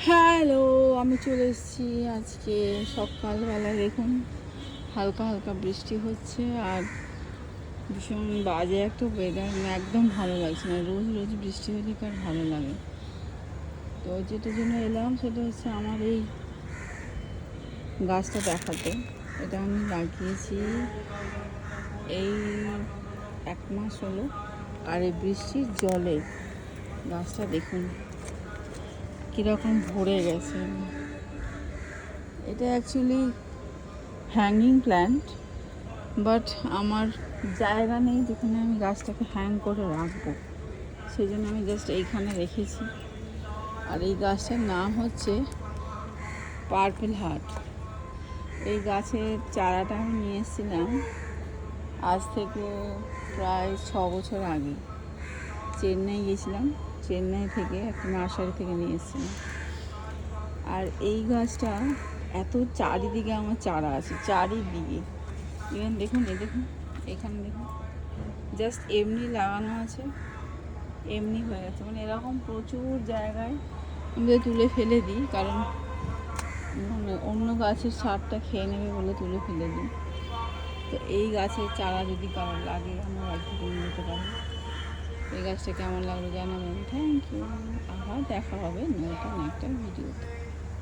Hello, আমি চলে এসেছি আজকে সকালবেলা। দেখুন হালকা হালকা বৃষ্টি হচ্ছে আর ভীষণ বাজে একটা ওয়েদার, একদম ভালো লাগছে না। রোজ রোজ বৃষ্টি হলে কার ভালো লাগে? তো যেটার জন্য এলাম সেটা হচ্ছে আমার এই গাছটা দেখাতে। এটা আমি লাগিয়েছি এই 1 মাস হলো, আর এই বৃষ্টির জলে গাছটা দেখুন কীরকম ভরে গেছে। এটা অ্যাকচুয়ালি হ্যাঙ্গিং প্ল্যান্ট, বাট আমার জায়গা নেই যেখানে আমি গাছটাকে হ্যাং করে রাখবো, সেই জন্য আমি জাস্ট এইখানে রেখেছি। আর এই গাছটার নাম হচ্ছে পার্পল হার্ট। এই গাছের চারাটা আমি নিয়ে এসেছিলাম আজ থেকে প্রায় 6 বছর আগে। চেন্নাই গেছিলাম, চেন্নাই থেকে একটা নার্সারি থেকে নিয়ে এসেছিলাম। আর এই গাছটা এত চারিদিকে আমার চারা আছে, চারিদিকে। ইভেন দেখুন, দেখুন এখানে দেখুন, জাস্ট এমনি লাগানো আছে, এমনি হয়ে গেছে। মানে এরকম প্রচুর জায়গায় আমি তুলে ফেলে দিই, কারণ অন্য গাছের সারটা খেয়ে নেবে বলে তুলে ফেলে দিই। তো এই গাছের চারা যদি কারোর লাগে আমার বাড়ি থেকে নিয়ে যেতে পারে। এই গাছটা কেমন লাগলো জানাবেন। Thank you. আবার দেখা হবে নতুন একটা ভিডিওতে।